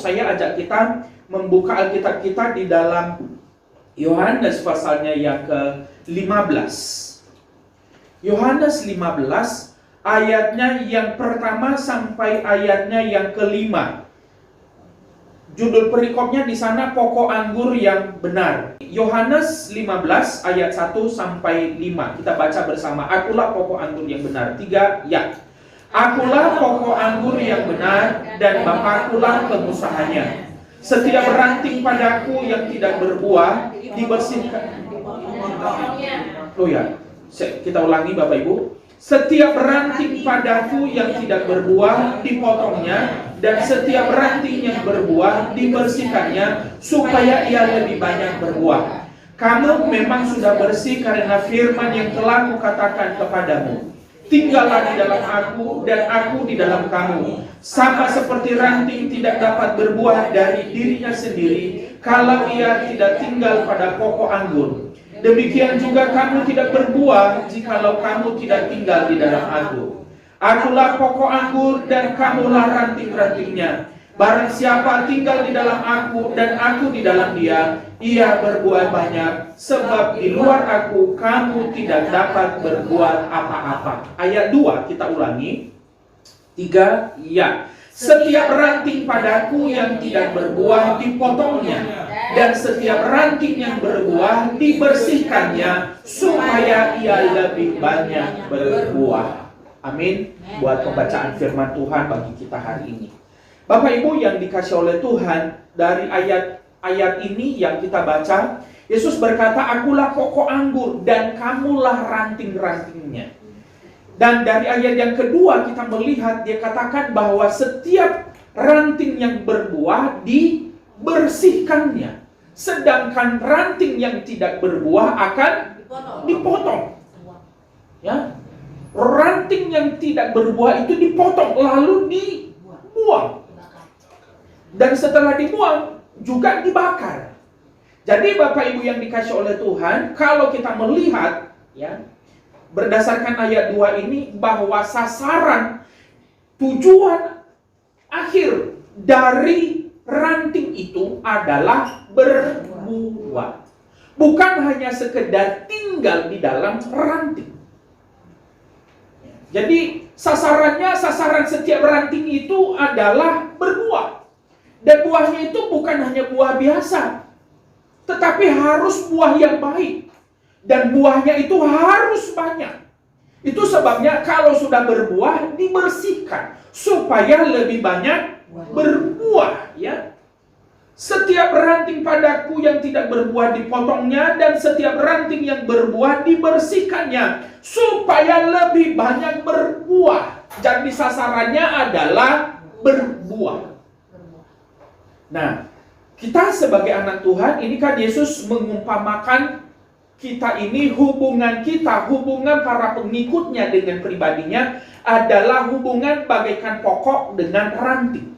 Saya ajak kita membuka Alkitab kita di dalam Yohanes pasalnya yang ke-15. Yohanes 15 ayatnya yang pertama sampai ayatnya yang ke-5. Judul perikopnya di sana pokok anggur yang benar. Yohanes 15 ayat 1 sampai 5. Kita baca bersama. Akulah pokok anggur yang benar. 3 ya. Akulah pokok anggur yang benar dan Bapakulah pengusahanya. Setiap ranting padaku yang tidak berbuah dibersihkan. Oh ya, kita ulangi Bapak Ibu. Setiap ranting padaku yang tidak berbuah dipotongnya, dan setiap ranting yang berbuah dibersihkannya, supaya ia lebih banyak berbuah. Kamu memang sudah bersih karena firman yang telah kukatakan kepadamu. Tinggallah di dalam aku dan aku di dalam kamu. Sama seperti ranting tidak dapat berbuah dari dirinya sendiri kalau ia tidak tinggal pada pokok anggur. Demikian juga kamu tidak berbuah jikalau kamu tidak tinggal di dalam aku. Akulah pokok anggur dan kamulah ranting-rantingnya. Barang siapa tinggal di dalam aku dan aku di dalam dia, ia berbuah banyak. Sebab di luar aku kamu tidak dapat berbuat apa-apa. Ayat 2 kita ulangi. 3 ya. Setiap ranting padaku yang tidak berbuah dipotongnya, dan setiap ranting yang berbuah dibersihkannya, supaya ia lebih banyak berbuah. Amin. Buat pembacaan firman Tuhan bagi kita hari ini. Bapak Ibu yang dikasih oleh Tuhan, dari ayat ini yang kita baca, Yesus berkata, akulah pokok anggur dan kamulah ranting-rantingnya. Dan dari ayat yang kedua kita melihat dia katakan bahwa setiap ranting yang berbuah dibersihkannya. Sedangkan ranting yang tidak berbuah akan dipotong. Ya. Ranting yang tidak berbuah itu dipotong lalu dibuang. Dan setelah dibuang juga dibakar. Jadi Bapak Ibu yang dikasih oleh Tuhan, kalau kita melihat ya, berdasarkan ayat 2 ini bahwa sasaran tujuan akhir dari ranting itu adalah berbuah. Bukan hanya sekedar tinggal di dalam ranting. Jadi sasaran setiap ranting itu adalah berbuah. Dan buahnya itu bukan hanya buah biasa, tetapi harus buah yang baik. Dan buahnya itu harus banyak. Itu sebabnya kalau sudah berbuah dibersihkan supaya lebih banyak berbuah, ya. Setiap ranting padaku yang tidak berbuah dipotongnya, dan setiap ranting yang berbuah dibersihkannya supaya lebih banyak berbuah. Jadi sasarannya adalah berbuah. Nah, kita sebagai anak Tuhan, ini kan Yesus mengumpamakan kita ini, hubungan para pengikutnya dengan pribadinya adalah hubungan bagaikan pokok dengan ranting.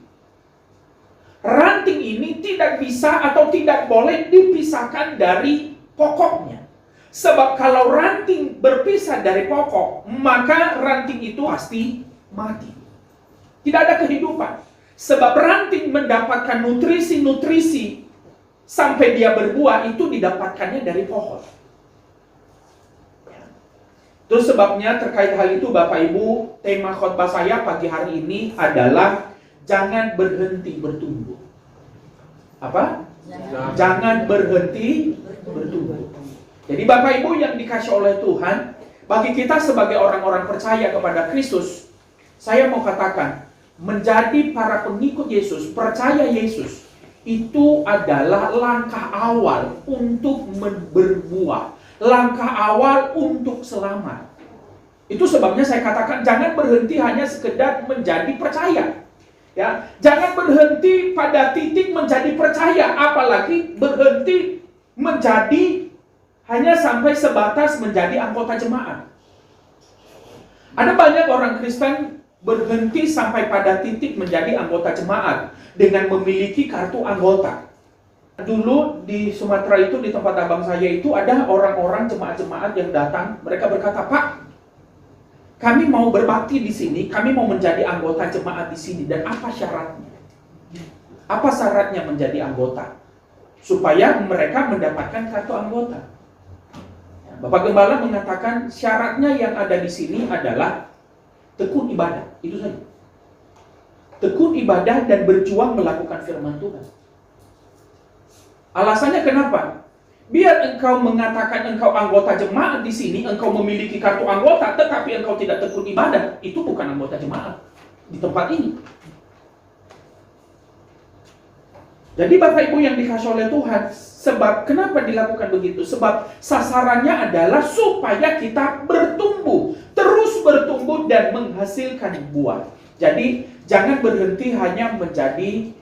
Ranting ini tidak bisa atau tidak boleh dipisahkan dari pokoknya. Sebab kalau ranting berpisah dari pokok, maka ranting itu pasti mati. Tidak ada kehidupan. Sebab ranting mendapatkan nutrisi sampai dia berbuah itu didapatkannya dari pohon. Itu sebabnya terkait hal itu Bapak Ibu, tema khotbah saya pagi hari ini adalah jangan berhenti bertumbuh. Apa? Jangan berhenti bertumbuh. Jadi Bapak Ibu yang dikasih oleh Tuhan, bagi kita sebagai orang-orang percaya kepada Kristus, saya mau katakan, menjadi para pengikut Yesus, percaya Yesus, itu adalah langkah awal untuk berbuah. Langkah awal untuk selamat. Itu sebabnya saya katakan jangan berhenti hanya sekedar menjadi percaya. Ya, jangan berhenti pada titik menjadi percaya, apalagi berhenti menjadi hanya sampai sebatas menjadi anggota jemaat. Ada banyak orang Kristen berhenti sampai pada titik menjadi anggota jemaat dengan memiliki kartu anggota. Dulu di Sumatera itu, di tempat abang saya itu ada orang-orang jemaat-jemaat yang datang, mereka berkata, "Pak, kami mau berbakti di sini, kami mau menjadi anggota jemaat di sini, dan apa syaratnya?" Apa syaratnya menjadi anggota? Supaya mereka mendapatkan kartu anggota. Bapak Gembala mengatakan syaratnya yang ada di sini adalah tekun ibadah. Itu saja. Tekun ibadah dan berjuang melakukan firman Tuhan. Alasannya kenapa? Biar engkau mengatakan engkau anggota jemaat di sini, engkau memiliki kartu anggota, tetapi engkau tidak tekun ibadah, itu bukan anggota jemaat di tempat ini. Jadi Bapak Ibu yang dikasih oleh Tuhan, sebab kenapa dilakukan begitu? Sebab sasarannya adalah supaya kita bertumbuh, terus bertumbuh dan menghasilkan buah. Jadi jangan berhenti hanya menjadi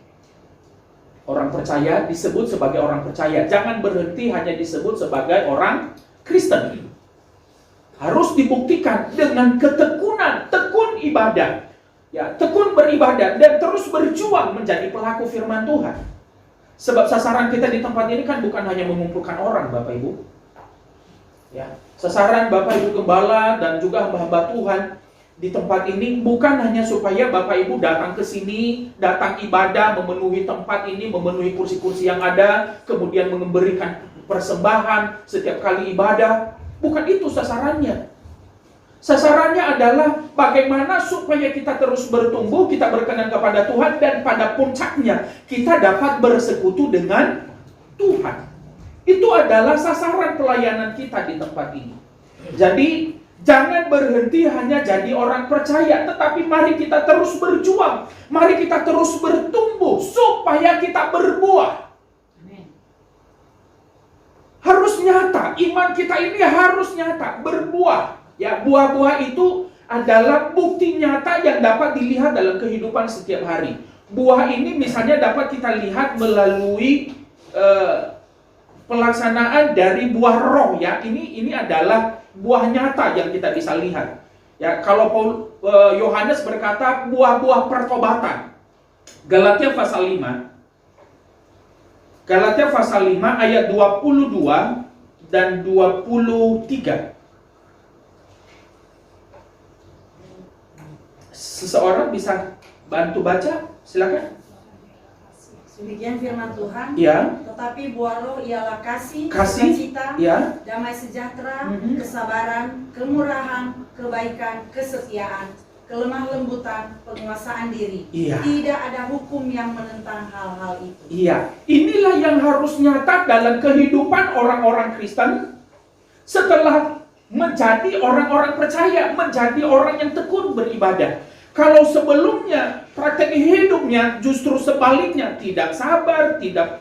orang percaya, disebut sebagai orang percaya. Jangan berhenti hanya disebut sebagai orang Kristen. Harus dibuktikan dengan ketekunan, tekun ibadah. Ya, tekun beribadah dan terus berjuang menjadi pelaku firman Tuhan. Sebab sasaran kita di tempat ini kan bukan hanya mengumpulkan orang, Bapak Ibu. Ya, sasaran Bapak Ibu Gembala dan juga hamba-hamba Tuhan di tempat ini bukan hanya supaya Bapak Ibu datang ke sini, datang ibadah, memenuhi tempat ini, memenuhi kursi-kursi yang ada, kemudian memberikan persembahan setiap kali ibadah. Bukan itu sasarannya. Sasarannya adalah bagaimana supaya kita terus bertumbuh, kita berkenan kepada Tuhan, dan pada puncaknya kita dapat bersekutu dengan Tuhan. Itu adalah sasaran pelayanan kita di tempat ini. Jadi jangan berhenti hanya jadi orang percaya, tetapi mari kita terus berjuang, mari kita terus bertumbuh supaya kita berbuah. Harus nyata, iman kita ini harus nyata, berbuah. Ya, buah-buah itu adalah bukti nyata yang dapat dilihat dalam kehidupan setiap hari. Buah ini misalnya dapat kita lihat melalui pelaksanaan dari buah roh, ya. Ini adalah buah nyata yang kita bisa lihat. Ya, kalau Yohanes berkata buah-buah pertobatan. Galatia pasal 5. Galatia pasal 5 ayat 22 dan 23. Seseorang bisa bantu baca? Silakan. Demikian firman Tuhan. Ya. Tetapi buah roh ialah kasih, ya. sukacita, damai sejahtera, kesabaran, kemurahan, kebaikan, kesetiaan, kelemah lembutan, penguasaan diri. Iya. Tidak ada hukum yang menentang hal-hal itu. Iya. Inilah yang harus nyata dalam kehidupan orang-orang Kristen setelah menjadi orang-orang percaya, menjadi orang yang tekun beribadah. Kalau sebelumnya praktek hidupnya justru sebaliknya, tidak sabar, tidak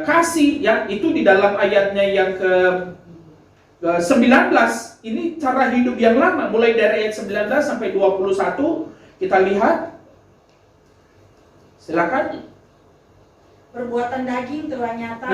kasih, ya, itu di dalam ayatnya yang ke-19. Ini cara hidup yang lama, mulai dari ayat 19 sampai 21. Kita lihat. Silakan. Perbuatan daging telah nyata,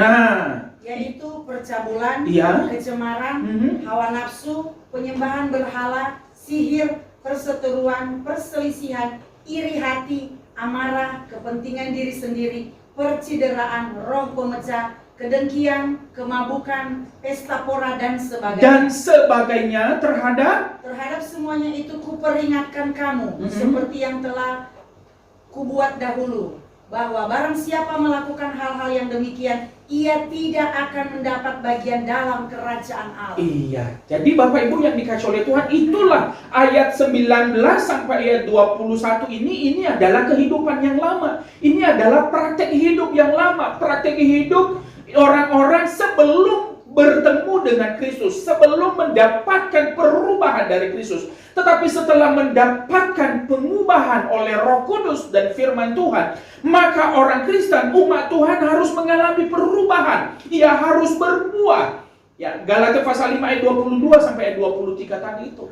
yaitu percabulan, kecemaran, hawa nafsu, penyembahan berhala, sihir, perseteruan, perselisihan, iri hati, amarah, kepentingan diri sendiri, percideraan, roh pemecah, kedengkian, kemabukan, pesta pora, dan sebagainya. Dan sebagainya terhadap semuanya itu kuperingatkan kamu, seperti yang telah kubuat dahulu, bahwa barang siapa melakukan hal-hal yang demikian, ia tidak akan mendapat bagian dalam kerajaan Allah. Iya, jadi Bapak Ibu yang dikasih oleh Tuhan, itulah ayat 19 sampai ayat 21 ini adalah kehidupan yang lama. Ini adalah praktek hidup yang lama, praktek hidup orang-orang sebelum bertemu dengan Kristus, sebelum mendapatkan perubahan dari Kristus. Tetapi setelah mendapatkan pengubahan oleh Roh Kudus dan firman Tuhan, maka orang Kristen, umat Tuhan harus mengalami perubahan. Ia harus berbuah. Ya, Galatia pasal 5 ayat 22 sampai ayat 23 tadi itu.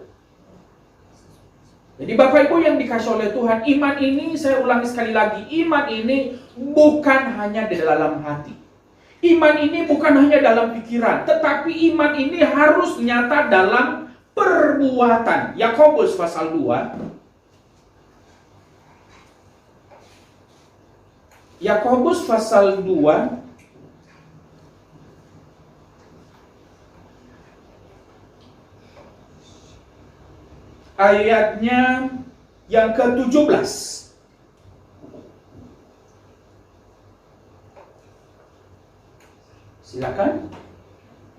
Jadi Bapak Ibu yang dikasih oleh Tuhan, iman ini, saya ulangi sekali lagi, iman ini bukan hanya di dalam hati. Iman ini bukan hanya dalam pikiran, tetapi iman ini harus nyata dalam perbuatan. Yakobus pasal 2. Yakobus pasal 2 ayatnya yang ke-17. Silakan.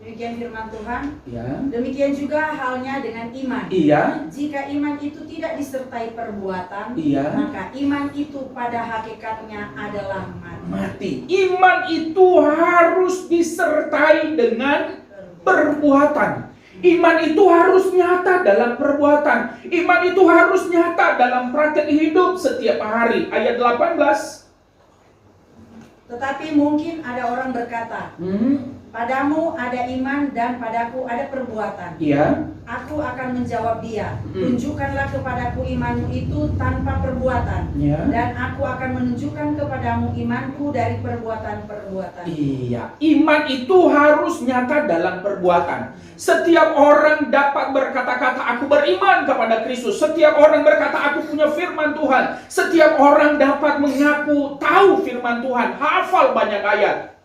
Demikian firman Tuhan. Ya. Demikian juga halnya dengan iman. Iya. Jika iman itu tidak disertai perbuatan, Iya. maka iman itu pada hakikatnya adalah mati. Iman itu harus disertai dengan perbuatan. Iman itu harus nyata dalam perbuatan. Iman itu harus nyata dalam praktek hidup setiap hari. Ayat 18. Tetapi mungkin ada orang berkata, padamu ada iman dan padaku ada perbuatan. Iya. Aku akan menjawab dia, tunjukkanlah kepadaku imanmu itu tanpa perbuatan, Ya. dan aku akan menunjukkan kepadamu imanku dari perbuatan-perbuatan. Iya, iman itu harus nyata dalam perbuatan. Setiap orang dapat berkata-kata aku beriman kepada Kristus. Setiap orang berkata aku punya firman Tuhan. Setiap orang dapat mengaku tahu firman Tuhan, hafal banyak ayat,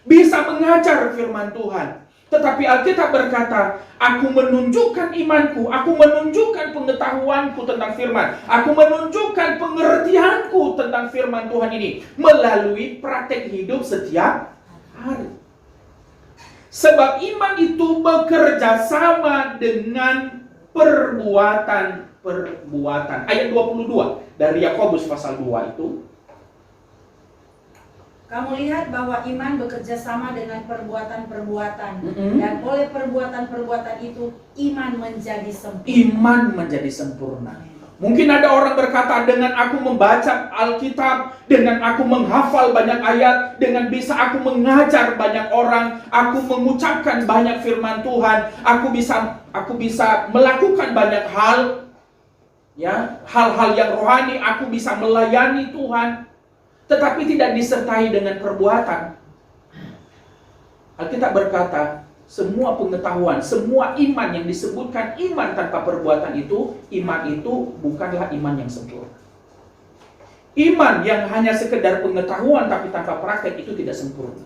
bisa mengajar firman Tuhan. Tetapi Alkitab berkata, aku menunjukkan imanku, aku menunjukkan pengetahuanku tentang firman, aku menunjukkan pengertianku tentang firman Tuhan ini melalui praktek hidup setiap hari. Sebab iman itu bekerja sama dengan perbuatan-perbuatan. Ayat 22 dari Yakobus pasal 2 itu. Kamu lihat bahwa iman bekerja sama dengan perbuatan-perbuatan, dan oleh perbuatan-perbuatan itu iman menjadi sempurna. Iman menjadi sempurna. Mungkin ada orang berkata, dengan aku membaca Alkitab, dengan aku menghafal banyak ayat, dengan bisa aku mengajar banyak orang, aku mengucapkan banyak firman Tuhan, aku bisa melakukan banyak hal, ya, hal-hal yang rohani, aku bisa melayani Tuhan, tetapi tidak disertai dengan perbuatan. Alkitab berkata, semua pengetahuan, semua iman yang disebutkan iman tanpa perbuatan itu, iman itu bukanlah iman yang sempurna. Iman yang hanya sekedar pengetahuan tapi tanpa praktek itu tidak sempurna.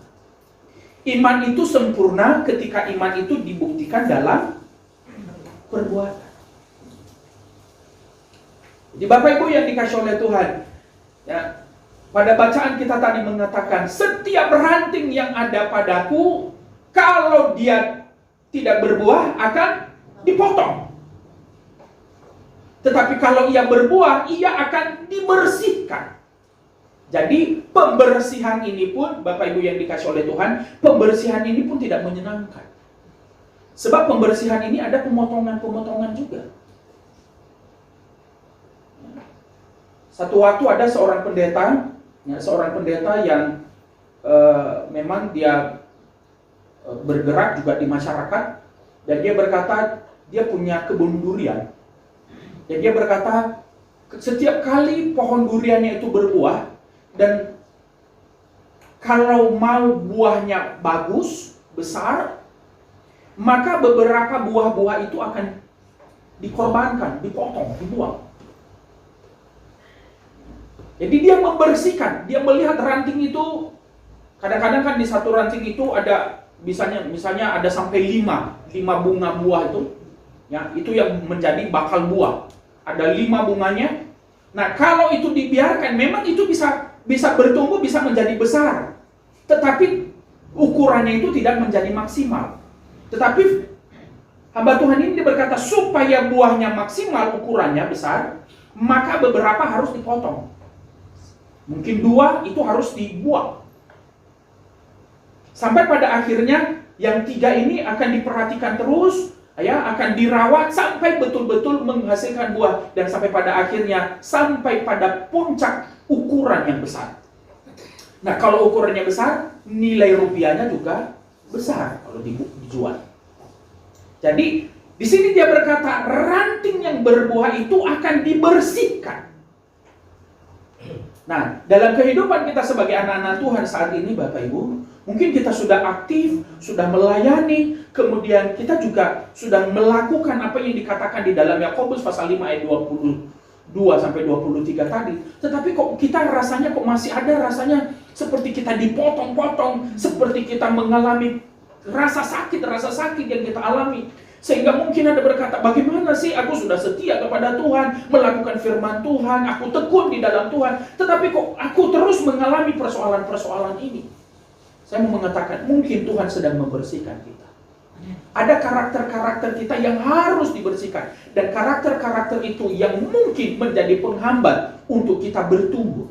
Iman itu sempurna ketika iman itu dibuktikan dalam perbuatan. Jadi Bapak Ibu yang dikasih oleh Tuhan, ya, pada bacaan kita tadi mengatakan, setiap ranting yang ada padaku, kalau dia tidak berbuah akan dipotong. Tetapi kalau ia berbuah, ia akan dibersihkan. Jadi pembersihan ini pun, Bapak Ibu yang dikasih oleh Tuhan, pembersihan ini pun tidak menyenangkan. Sebab pembersihan ini ada pemotongan-pemotongan juga. Satu waktu ada seorang pendeta yang memang dia bergerak juga di masyarakat, dan dia berkata dia punya kebun durian. Dan dia berkata setiap kali pohon duriannya itu berbuah, dan kalau mau buahnya bagus, besar, maka beberapa buah-buah itu akan dikorbankan, dipotong, dibuang. Jadi dia membersihkan, dia melihat ranting itu, kadang-kadang kan di satu ranting itu ada misalnya ada sampai 5 bunga buah itu, ya, itu yang menjadi bakal buah. Ada 5 bunganya. Nah, kalau itu dibiarkan, memang itu bisa bertumbuh, bisa menjadi besar. Tetapi ukurannya itu tidak menjadi maksimal. Tetapi hamba Tuhan ini berkata, supaya buahnya maksimal, ukurannya besar, maka beberapa harus dipotong. Mungkin 2 itu harus dibuang. Sampai pada akhirnya yang 3 ini akan diperhatikan terus, ya, akan dirawat sampai betul-betul menghasilkan buah, dan sampai pada akhirnya sampai pada puncak ukuran yang besar. Nah, kalau ukurannya besar, nilai rupiahnya juga besar kalau dijual. Jadi di sini dia berkata ranting yang berbuah itu akan dibersihkan. Nah, dalam kehidupan kita sebagai anak-anak Tuhan saat ini, Bapak Ibu, mungkin kita sudah aktif, sudah melayani, kemudian kita juga sudah melakukan apa yang dikatakan di dalam Yakobus pasal 5 ayat 22 sampai 23 tadi. Tetapi kok kita rasanya masih ada rasanya seperti kita dipotong-potong, seperti kita mengalami rasa sakit yang kita alami. Sehingga mungkin ada berkata, bagaimana sih aku sudah setia kepada Tuhan, melakukan firman Tuhan, aku tekun di dalam Tuhan, tetapi kok aku terus mengalami persoalan-persoalan ini. Saya mau mengatakan, mungkin Tuhan sedang membersihkan kita. Ada karakter-karakter kita yang harus dibersihkan. Dan karakter-karakter itu yang mungkin menjadi penghambat untuk kita bertumbuh.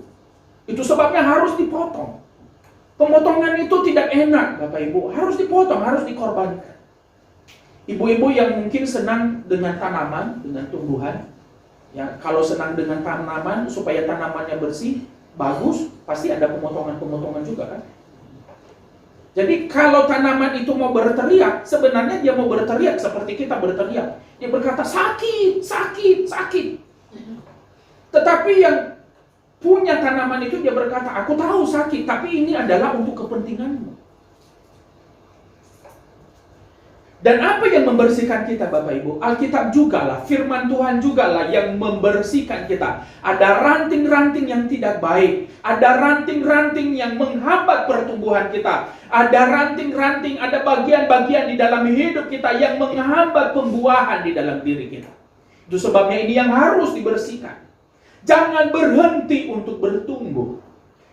Itu sebabnya harus dipotong. Pemotongan itu tidak enak, Bapak Ibu. Harus dipotong, harus dikorbankan. Ibu-ibu yang mungkin senang dengan tanaman, dengan tumbuhan, ya, kalau senang dengan tanaman supaya tanamannya bersih, bagus, pasti ada pemotongan-pemotongan juga kan. Jadi kalau tanaman itu mau berteriak, sebenarnya dia mau berteriak seperti kita berteriak. Dia berkata sakit, sakit, sakit. Tetapi yang punya tanaman itu dia berkata, aku tahu sakit, tapi ini adalah untuk kepentinganmu. Dan apa yang membersihkan kita, Bapak Ibu? Alkitab juga lah, firman Tuhan juga lah yang membersihkan kita. Ada ranting-ranting yang tidak baik. Ada ranting-ranting yang menghambat pertumbuhan kita. Ada ranting-ranting, ada bagian-bagian di dalam hidup kita yang menghambat pembuahan di dalam diri kita. Itu sebabnya ini yang harus dibersihkan. Jangan berhenti untuk bertumbuh.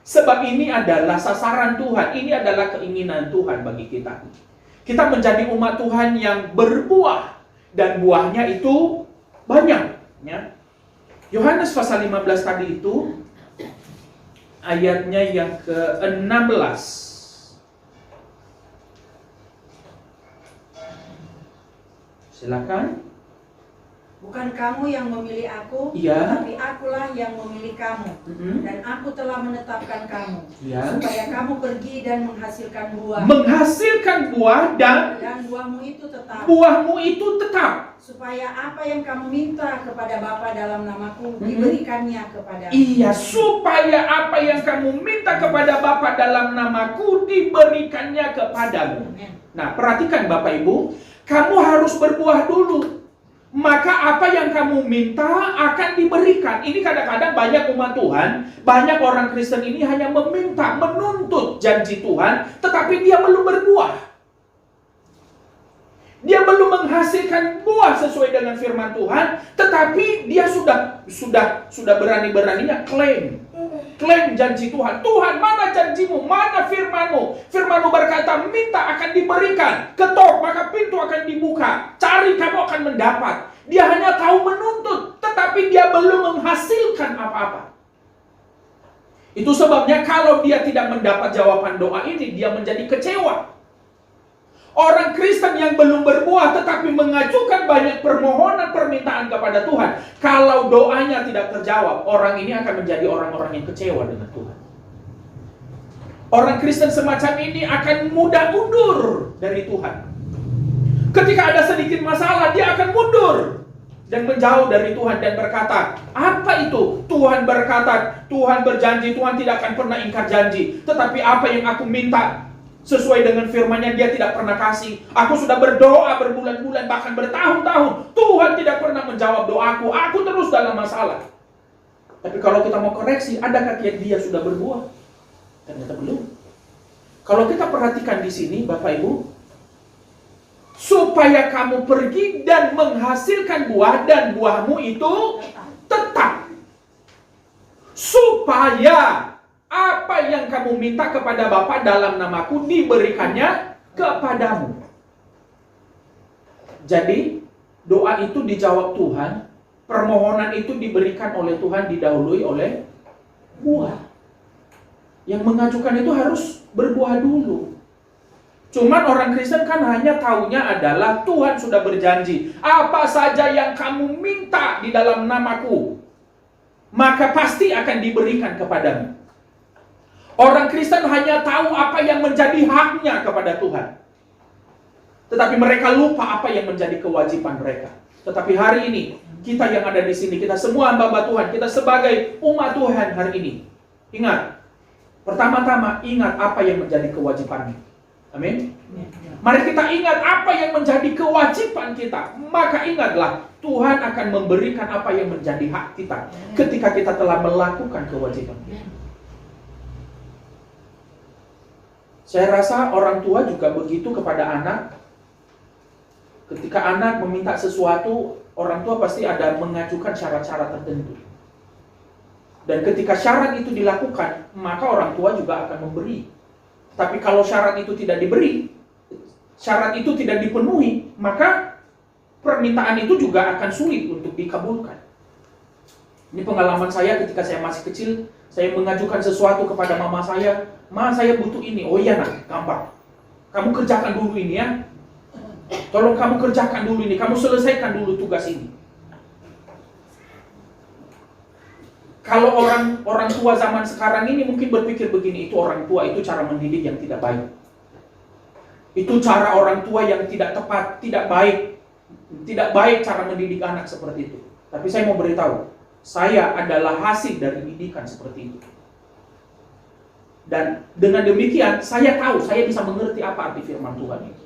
Sebab ini adalah sasaran Tuhan. Ini adalah keinginan Tuhan bagi kita. Kita menjadi umat Tuhan yang berbuah. Dan buahnya itu banyak. Ya. Yohanes pasal 15 tadi itu, ayatnya yang ke-16. Silakan. Bukan kamu yang memilih aku, Iya. tapi akulah yang memilih kamu. Dan aku telah menetapkan kamu, Iya. supaya kamu pergi dan menghasilkan buah. Menghasilkan buah dan buahmu itu tetap. buahmu itu tetap. Supaya apa yang kamu minta kepada Bapa dalam namaku, diberikannya kepada. Iya, supaya apa yang kamu minta kepada Bapa dalam namaku diberikannya kepadamu. Nah, perhatikan Bapak Ibu, kamu harus berbuah dulu. Maka apa yang kamu minta akan diberikan. Ini kadang-kadang banyak umat Tuhan, banyak orang Kristen ini hanya meminta, menuntut janji Tuhan, tetapi dia belum berbuah. Dia belum menghasilkan buah sesuai dengan firman Tuhan, tetapi dia sudah berani-beraninya klaim janji Tuhan. Tuhan, mana janjimu? Mana firmanmu? Firmanmu berkata, minta akan diberikan. Ketok, maka pintu akan dibuka. Cari, kamu akan mendapat. Dia hanya tahu menuntut, tetapi dia belum menghasilkan apa-apa. Itu sebabnya kalau dia tidak mendapat jawaban doa ini, dia menjadi kecewa. Orang Kristen yang belum berbuah tetapi mengajukan banyak permohonan permintaan kepada Tuhan, kalau doanya tidak terjawab, orang ini akan menjadi orang-orang yang kecewa dengan Tuhan. Orang Kristen semacam ini akan mudah mundur dari Tuhan. Ketika ada sedikit masalah, dia akan mundur dan menjauh dari Tuhan dan berkata, apa itu? Tuhan berkata, Tuhan berjanji, Tuhan tidak akan pernah ingkar janji. Tetapi apa yang aku minta sesuai dengan firman-Nya dia tidak pernah kasih. Aku sudah berdoa berbulan-bulan, bahkan bertahun-tahun. Tuhan tidak pernah menjawab doaku. Aku terus dalam masalah. Tapi kalau kita mau koreksi, adakah dia sudah berbuah? Ternyata belum. Kalau kita perhatikan di sini, Bapak Ibu, supaya kamu pergi dan menghasilkan buah, dan buahmu itu tetap. Supaya apa yang kamu minta kepada Bapa dalam namaku diberikannya kepadamu. Jadi, doa itu dijawab Tuhan, permohonan itu diberikan oleh Tuhan, didahului oleh buah. Yang mengajukan itu harus berbuah dulu. Cuman orang Kristen kan hanya taunya adalah Tuhan sudah berjanji, apa saja yang kamu minta di dalam namaku, maka pasti akan diberikan kepadamu. Orang Kristen hanya tahu apa yang menjadi haknya kepada Tuhan. Tetapi mereka lupa apa yang menjadi kewajiban mereka. Tetapi hari ini, kita yang ada di sini, kita semua hamba Tuhan, kita sebagai umat Tuhan hari ini, ingat, pertama-tama ingat apa yang menjadi kewajibannya. Amin. Mari kita ingat apa yang menjadi kewajiban kita. Maka ingatlah, Tuhan akan memberikan apa yang menjadi hak kita ketika kita telah melakukan kewajiban kita. Saya rasa orang tua juga begitu kepada anak. Ketika anak meminta sesuatu, orang tua pasti ada mengajukan syarat-syarat tertentu. Dan ketika syarat itu dilakukan, maka orang tua juga akan memberi. Tapi kalau syarat itu tidak diberi, syarat itu tidak dipenuhi, maka permintaan itu juga akan sulit untuk dikabulkan. Ini pengalaman saya ketika saya masih kecil, saya mengajukan sesuatu kepada mama saya, "Ma, saya butuh ini." "Oh iya nak, gampang. Kamu kerjakan dulu ini ya. Tolong kamu kerjakan dulu ini, kamu selesaikan dulu tugas ini." Kalau orang tua zaman sekarang ini mungkin berpikir begini, itu orang tua, itu cara mendidik yang tidak baik. Itu cara orang tua yang tidak tepat, tidak baik. Tidak baik cara mendidik anak seperti itu. Tapi saya mau beritahu, saya adalah hasil dari didikan seperti itu. Dan dengan demikian, saya tahu, saya bisa mengerti apa arti firman Tuhan itu.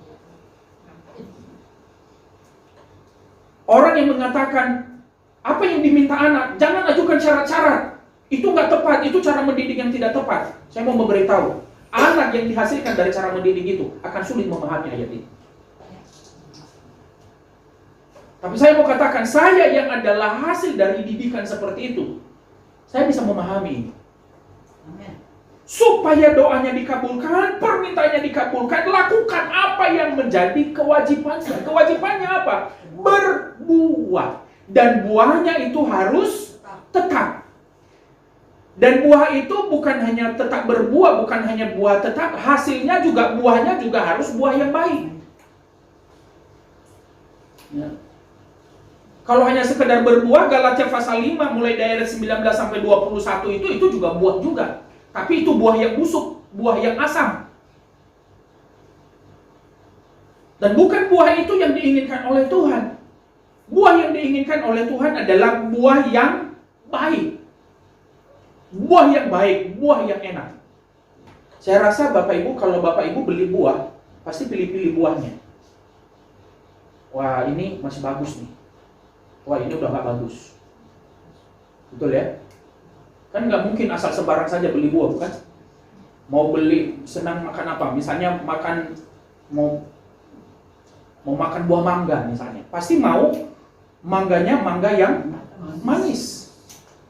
Orang yang mengatakan, apa yang diminta anak, jangan ajukan syarat-syarat. Itu nggak tepat, itu cara mendidik yang tidak tepat. Saya mau memberitahu, anak yang dihasilkan dari cara mendidik itu akan sulit memahami ayat ini. Tapi saya mau katakan, saya yang adalah hasil dari didikan seperti itu, saya bisa memahami ini. Supaya doanya dikabulkan, permintaannya dikabulkan, lakukan apa yang menjadi kewajibannya. Kewajibannya apa? Berbuah. Dan buahnya itu harus tetap. Dan buah itu bukan hanya tetap berbuah, bukan hanya buah tetap, hasilnya juga, buahnya juga harus buah yang baik. Ya. Kalau hanya sekedar berbuah, Galatia pasal 5 mulai dari ayat 19 sampai 21 itu juga buah juga. Tapi itu buah yang busuk, buah yang asam. Dan bukan buah itu yang diinginkan oleh Tuhan. Buah yang diinginkan oleh Tuhan adalah buah yang baik. Buah yang baik, buah yang enak. Saya rasa Bapak Ibu, kalau Bapak Ibu beli buah, pasti pilih-pilih buahnya. Wah, ini masih bagus nih. Wah, ini udah gak bagus. Betul ya? Kan nggak mungkin asal sembarang saja beli buah, bukan? Mau beli, senang makan apa? Misalnya makan, mau makan buah mangga misalnya. Pasti mau mangganya mangga yang manis.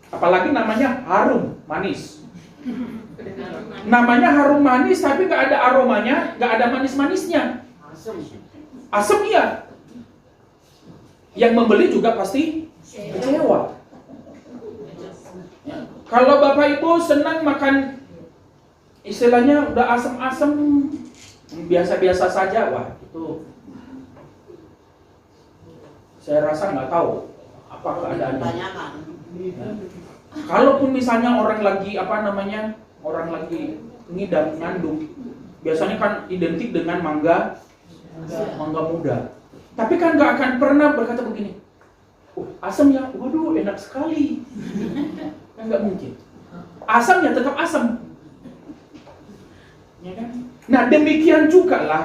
Apalagi namanya harum manis. Namanya harum manis tapi nggak ada aromanya, nggak ada manis-manisnya. Asam iya. Yang membeli juga pasti kecewa. Ya. Kalau Bapak Ibu senang makan istilahnya udah asam-asam, biasa-biasa saja, wah itu saya rasa nggak tahu apa keadaannya. Ya. Kalaupun misalnya orang lagi orang lagi ngidam ngandung, biasanya kan identik dengan mangga muda. Tapi kan nggak akan pernah berkata begini, asam ya, waduh enak sekali. Kan nggak mungkin. Asamnya tetap asam. Ya kan? Nah demikian juga lah.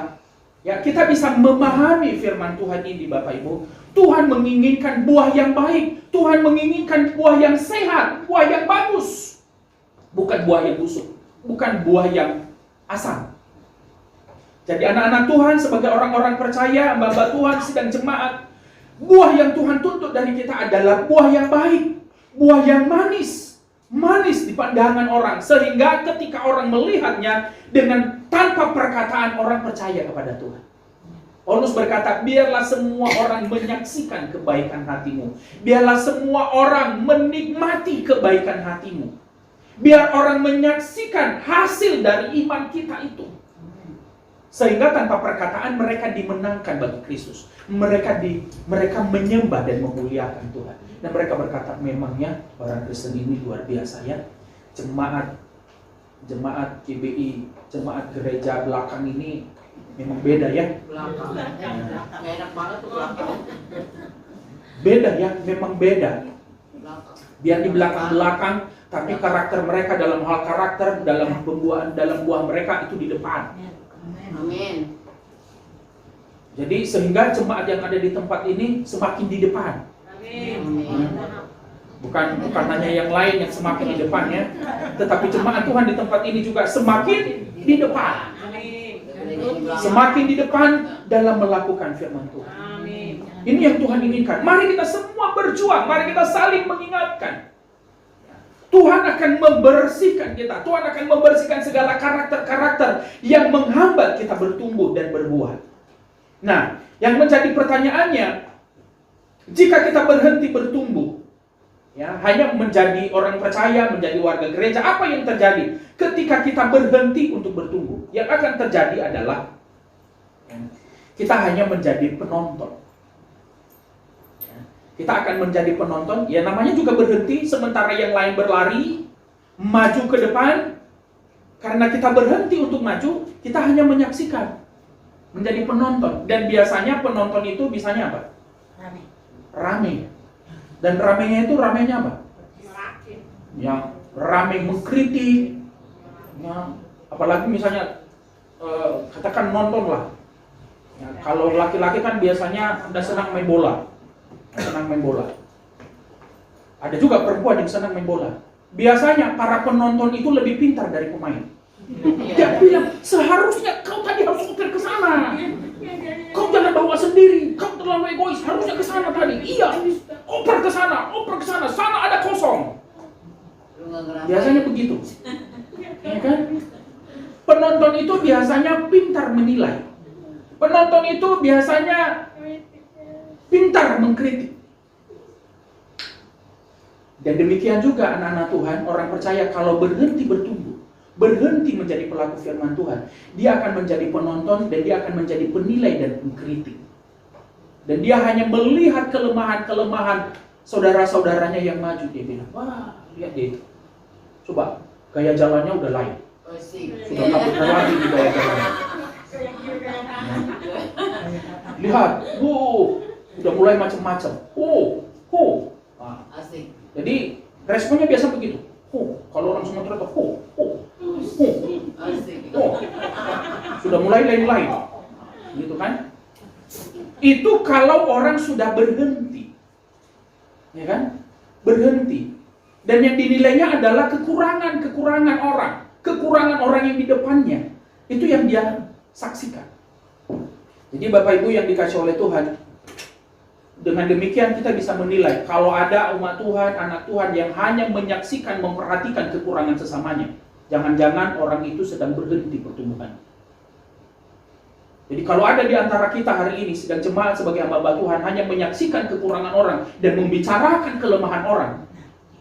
Ya, kita bisa memahami firman Tuhan ini Bapak Ibu. Tuhan menginginkan buah yang baik. Tuhan menginginkan buah yang sehat, buah yang bagus. Bukan buah yang busuk, bukan buah yang asam. Jadi anak-anak Tuhan sebagai orang-orang percaya, hamba Tuhan sedang jemaat, buah yang Tuhan tuntut dari kita adalah buah yang baik, buah yang manis. Manis di pandangan orang, sehingga ketika orang melihatnya dengan tanpa perkataan orang percaya kepada Tuhan. Paulus berkata, biarlah semua orang menyaksikan kebaikan hatimu. Biarlah semua orang menikmati kebaikan hatimu. Biar orang menyaksikan hasil dari iman kita itu. Sehingga tanpa perkataan mereka dimenangkan bagi Kristus. Mereka menyembah dan memuliakan Tuhan. Dan mereka berkata, memangnya orang Kristen ini luar biasa ya. Jemaat GBI, jemaat gereja belakang ini memang beda ya. Belakang. Enak banget tuh belakang. Beda ya, memang beda. Biar di belakang-belakang, tapi karakter mereka dalam hal karakter, dalam buah mereka itu di depan. Amin. Jadi sehingga jemaat yang ada di tempat ini semakin di depan. Bukan hanya yang lain yang semakin di depan ya, tetapi jemaat Tuhan di tempat ini juga semakin di depan. Semakin di depan dalam melakukan firman Tuhan. Ini yang Tuhan inginkan. Mari kita semua berjuang, mari kita saling mengingatkan. Tuhan akan membersihkan kita. Tuhan akan membersihkan segala karakter-karakter yang menghambat kita bertumbuh dan berbuah. Nah, yang menjadi pertanyaannya, jika kita berhenti bertumbuh, ya, hanya menjadi orang percaya, menjadi warga gereja, apa yang terjadi ketika kita berhenti untuk bertumbuh? Yang akan terjadi adalah kita hanya menjadi penonton. Kita akan menjadi penonton, ya namanya juga berhenti, sementara yang lain berlari, maju ke depan. Karena kita berhenti untuk maju, kita hanya menyaksikan, menjadi penonton. Dan biasanya penonton itu bisanya apa? Rame. Dan ramenya itu ramenya apa? Yang rame mengkritik, ya, apalagi misalnya katakan nonton lah. Ya, kalau laki-laki kan biasanya udah senang main bola. Ada juga perempuan yang senang main bola. Biasanya para penonton itu lebih pintar dari pemain. Dia bilang, seharusnya kau tadi harus muter ke sana. Kau jangan bawa sendiri, kau terlalu egois, harusnya ke sana tadi. Iya, oper ke sana, sana ada kosong. Biasanya begitu. Ya kan? Penonton itu biasanya pintar menilai. Penonton itu biasanya pintar mengkritik. Dan demikian juga anak-anak Tuhan, orang percaya kalau berhenti bertumbuh, berhenti menjadi pelaku firman Tuhan, dia akan menjadi penonton dan dia akan menjadi penilai dan pengkritik. Dan dia hanya melihat kelemahan-kelemahan saudara-saudaranya yang maju. Dia bilang, wah, lihat deh, coba gaya jalannya udah lain, sudah tak benar lagi di gaya jalannya. Lihat, udah mulai macam-macam. Asik. Jadi responnya biasa begitu. Kalau orang Sumatera tuh, Asik. sudah mulai lain-lain, gitu kan? Itu kalau orang sudah berhenti, ya kan? Berhenti. Dan yang dinilainya adalah kekurangan orang yang di depannya. Itu yang dia saksikan. Jadi Bapak Ibu yang dikasih oleh Tuhan, dengan demikian kita bisa menilai kalau ada umat Tuhan, anak Tuhan yang hanya menyaksikan, memperhatikan kekurangan sesamanya, jangan-jangan orang itu sedang berhenti pertumbuhan. Jadi kalau ada di antara kita hari ini sedang jemaat sebagai hamba Tuhan hanya menyaksikan kekurangan orang dan membicarakan kelemahan orang,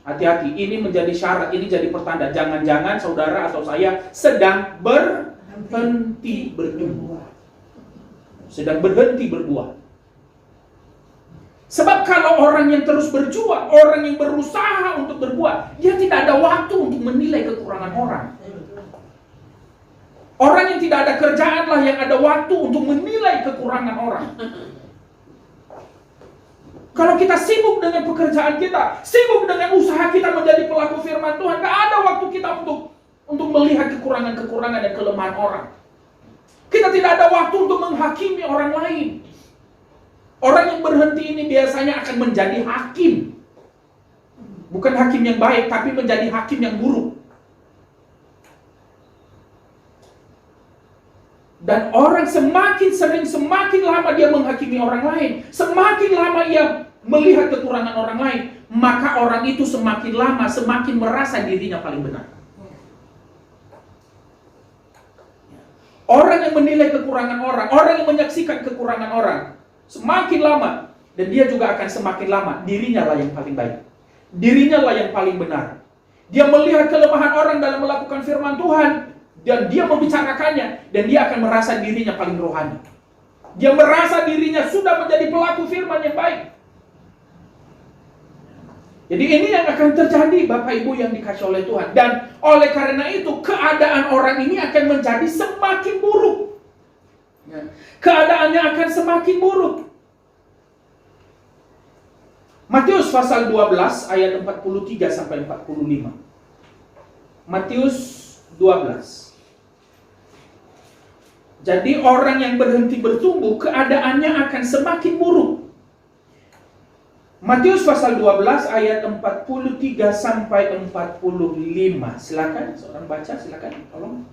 hati-hati, ini menjadi syarat, ini jadi pertanda jangan-jangan saudara atau saya sedang berhenti bertumbuh, sedang berhenti berbuah. Sebab kalau orang yang terus berjuang, orang yang berusaha untuk berbuat, dia tidak ada waktu untuk menilai kekurangan orang. Orang yang tidak ada kerjaan lah yang ada waktu untuk menilai kekurangan orang. Kalau kita sibuk dengan pekerjaan kita, sibuk dengan usaha kita menjadi pelaku firman Tuhan, gak ada waktu kita untuk melihat kekurangan-kekurangan dan kelemahan orang. Kita tidak ada waktu untuk menghakimi orang lain. Orang yang berhenti ini biasanya akan menjadi hakim. Bukan hakim yang baik, tapi menjadi hakim yang buruk. Dan orang semakin sering, semakin lama dia menghakimi orang lain, semakin lama ia melihat kekurangan orang lain, maka orang itu semakin lama, semakin merasa dirinya paling benar. Orang yang menilai kekurangan orang yang menyaksikan kekurangan orang, semakin lama, dan dia juga akan semakin lama, dirinya lah yang paling baik. Dirinya lah yang paling benar. Dia melihat kelemahan orang dalam melakukan firman Tuhan, dan dia membicarakannya, dan dia akan merasa dirinya paling rohani. Dia merasa dirinya sudah menjadi pelaku firman yang baik. Jadi ini yang akan terjadi Bapak Ibu yang dikasih oleh Tuhan. Dan oleh karena itu, keadaan orang ini akan menjadi semakin buruk. Keadaannya akan semakin buruk. Matius pasal 12 ayat 43 sampai 45. Matius 12. Jadi orang yang berhenti bertumbuh, keadaannya akan semakin buruk. Matius pasal 12 ayat 43 sampai 45. Silakan seorang baca, silakan tolong.